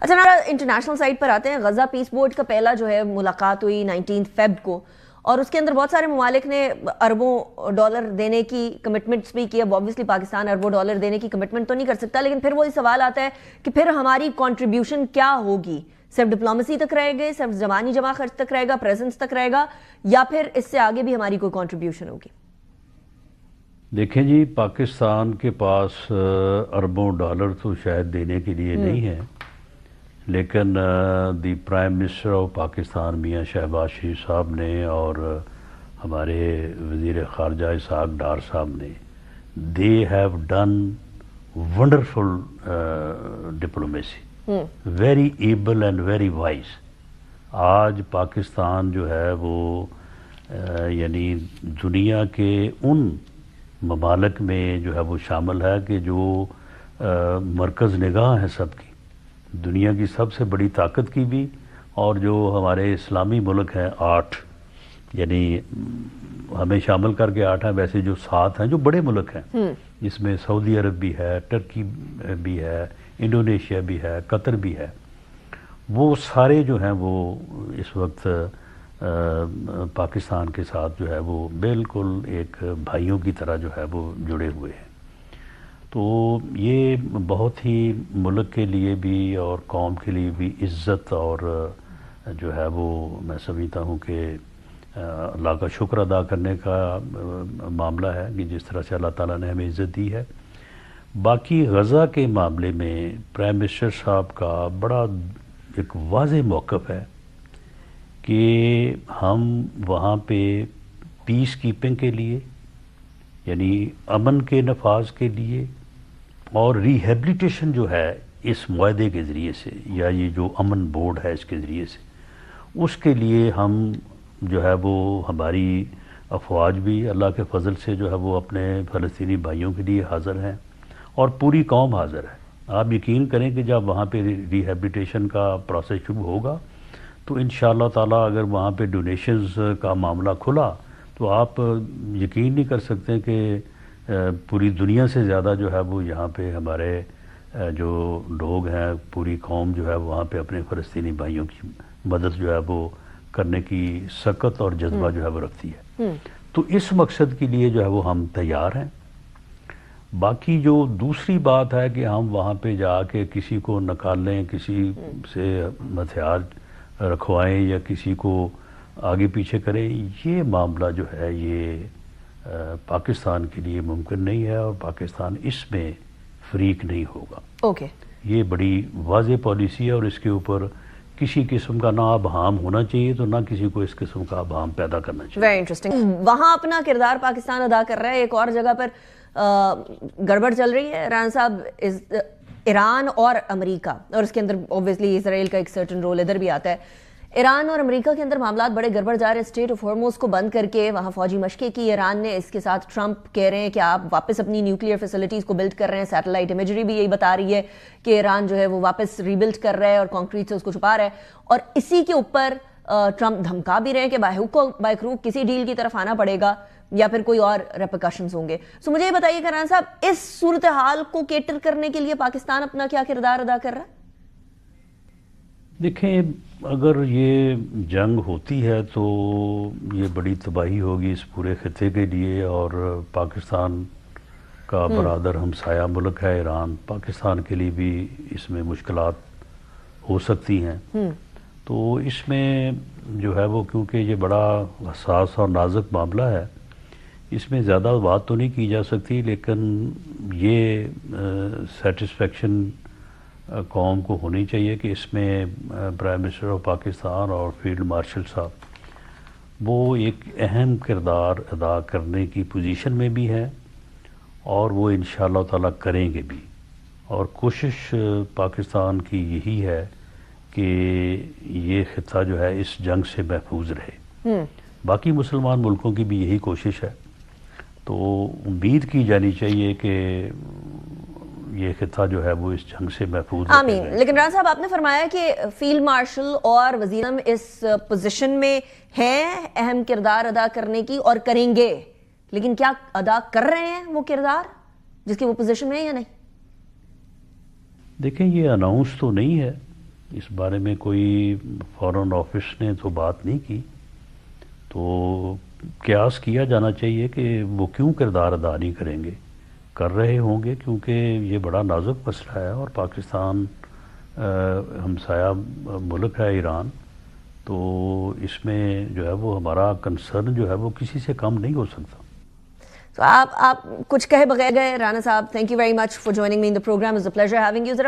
اچھا نا international site پر آتے ہیں. غزہ پیس بورڈ کا پہلا جو ہے ملاقات ہوئی 19 فیب کو, اور اس کے اندر بہت سارے ممالک نے اربوں ڈالر دینے کی کمٹمنٹس بھی کی. اب اوبویسلی پاکستان اربوں ڈالر دینے کی کمٹمنٹ تو نہیں کر سکتا, لیکن پھر وہی سوال آتا ہے کہ پھر ہماری کنٹریبیوشن کیا ہوگی؟ صرف ڈپلومسی تک رہے گے, صرف زبانی جمع خرچ تک رہے گا, پریزنس تک رہے گا, یا پھر اس سے آگے بھی ہماری کوئی کنٹریبیوشن ہوگی؟ دیکھیں جی, پاکستان کے پاس اربوں ڈالر تو شاید دینے کے لیے نہیں ہے, لیکن the prime minister of Pakistan میاں شہباز شریف صاحب نے اور ہمارے وزیر خارجہ اسحاق ڈار صاحب نے they have done wonderful diplomacy, very able and very wise. آج پاکستان جو ہے وہ یعنی دنیا کے ان ممالک میں جو ہے وہ شامل ہے کہ جو مرکز نگاہ ہے سب کی, دنیا کی سب سے بڑی طاقت کی بھی, اور جو ہمارے اسلامی ملک ہیں 8, یعنی ہمیں شامل کر کے 8 ہیں, ویسے جو 7 ہیں جو بڑے ملک ہیں, جس میں سعودی عرب بھی ہے, ٹرکی بھی ہے, انڈونیشیا بھی ہے, قطر بھی ہے, وہ سارے جو ہیں وہ اس وقت پاکستان کے ساتھ جو ہے وہ بالکل ایک بھائیوں کی طرح جو ہے وہ جڑے ہوئے ہیں. تو یہ بہت ہی ملک کے لیے بھی اور قوم کے لیے بھی عزت اور جو ہے وہ میں سمجھتا ہوں کہ اللہ کا شکر ادا کرنے کا معاملہ ہے کہ جس طرح سے اللہ تعالیٰ نے ہمیں عزت دی ہے. باقی غزہ کے معاملے میں پرائم منسٹر صاحب کا بڑا ایک واضح موقف ہے کہ ہم وہاں پہ پیس کیپنگ کے لیے, یعنی امن کے نفاذ کے لیے اور ریہیبلیٹیشن جو ہے اس معاہدے کے ذریعے سے, یا یہ جو امن بورڈ ہے اس کے ذریعے سے, اس کے لیے ہم جو ہے وہ ہماری افواج بھی اللہ کے فضل سے جو ہے وہ اپنے فلسطینی بھائیوں کے لیے حاضر ہیں, اور پوری قوم حاضر ہے. آپ یقین کریں کہ جب وہاں پہ ریہیبلیٹیشن کا پروسیس شروع ہوگا تو انشاءاللہ تعالیٰ اگر وہاں پہ ڈونیشنز کا معاملہ کھلا تو آپ یقین نہیں کر سکتے کہ پوری دنیا سے زیادہ جو ہے وہ یہاں پہ ہمارے جو لوگ ہیں, پوری قوم جو ہے وہاں پہ اپنے فلسطینی بھائیوں کی مدد جو ہے وہ کرنے کی سخت اور جذبہ جو ہے وہ رکھتی ہے. تو اس مقصد کے لیے جو ہے وہ ہم تیار ہیں. باقی جو دوسری بات ہے کہ ہم وہاں پہ جا کے کسی کو نکالیں, کسی سے ہتھیار رکھوائیں یا کسی کو آگے پیچھے کریں, یہ معاملہ جو ہے یہ پاکستان کے لیے ممکن نہیں ہے, اور پاکستان اس میں فریق نہیں ہوگا. اوکے, یہ بڑی واضح پالیسی ہے, اور اس کے اوپر کسی قسم کا نہ ابہام ہونا چاہیے تو نہ کسی کو اس قسم کا ابہام پیدا کرنا چاہیے. Very interesting. وہاں اپنا کردار پاکستان ادا کر رہا ہے, ایک اور جگہ پر گڑبڑ چل رہی ہے ران صاحب, ایران اور امریکہ, اور اس کے اندر اوبویسلی اسرائیل کا ایک سرٹن رول ادھر بھی آتا ہے. ایران اور امریکہ کے اندر معاملات بڑے گڑبڑ جا رہے ہیں. اسٹریٹ آف ہارموز کو بند کر کے وہاں فوجی مشقیں کی ایران نے, اس کے ساتھ ٹرمپ کہہ رہے ہیں کہ آپ واپس اپنی نیوکلیئر فیسلٹیز کو بلڈ کر رہے ہیں. سیٹلائٹ امیجری بھی یہی بتا رہی ہے کہ ایران جو ہے وہ واپس ریبلڈ کر رہا ہے اور کانکریٹ سے اس کو چھپا رہا ہے, اور اسی کے اوپر ٹرمپ دھمکا بھی رہے ہیں کہ بائی کروک کسی ڈیل کی طرف آنا پڑے گا یا پھر کوئی اور ریپرکشنز ہوں گے. سو مجھے یہ بتائیے کران صاحب, اس صورتحال کو کیٹر کرنے کے لیے پاکستان اپنا کیا کردار ادا کر رہا ہے؟ دیکھیں, اگر یہ جنگ ہوتی ہے تو یہ بڑی تباہی ہوگی اس پورے خطے کے لیے, اور پاکستان کا برادر ہمسایہ ملک ہے ایران, پاکستان کے لیے بھی اس میں مشکلات ہو سکتی ہیں. تو اس میں جو ہے وہ کیونکہ یہ بڑا حساس اور نازک معاملہ ہے, اس میں زیادہ بات تو نہیں کی جا سکتی, لیکن یہ سیٹسفیکشن قوم کو ہونی چاہیے کہ اس میں پرائم منسٹر آف پاکستان اور فیلڈ مارشل صاحب وہ ایک اہم کردار ادا کرنے کی پوزیشن میں بھی ہیں, اور وہ انشاءاللہ تعالیٰ کریں گے بھی. اور کوشش پاکستان کی یہی ہے کہ یہ خطہ جو ہے اس جنگ سے محفوظ رہے. باقی مسلمان ملکوں کی بھی یہی کوشش ہے, تو امید کی جانی چاہیے کہ یہ خطہ جو ہے وہ اس جنگ سے محفوظ رہے. آمین. لیکن ران صاحب, آپ نے فرمایا کہ فیلڈ مارشل اور وزیر اعظم اس پوزیشن میں ہیں اہم کردار ادا کرنے کی, اور کریں گے, لیکن کیا ادا کر رہے ہیں وہ کردار جس کی وہ پوزیشن میں ہے یا نہیں؟ دیکھیں, یہ اناؤنس تو نہیں ہے, اس بارے میں کوئی فارن آفس نے تو بات نہیں کی، تو قیاس کیا جانا چاہیے کہ وہ کیوں کردار ادا نہیں کریں گے، کر رہے ہوں گے کیونکہ یہ بڑا نازک مسئلہ ہے، اور پاکستان ہمسایہ ملک ہے ایران، تو اس میں جو ہے وہ ہمارا کنسرن جو ہے وہ کسی سے کم نہیں ہو سکتا۔ تو آپ کچھ کہے بغیر گئے رانا صاحب. Thank you very much for joining me in the programme. It's a pleasure having you. ذرا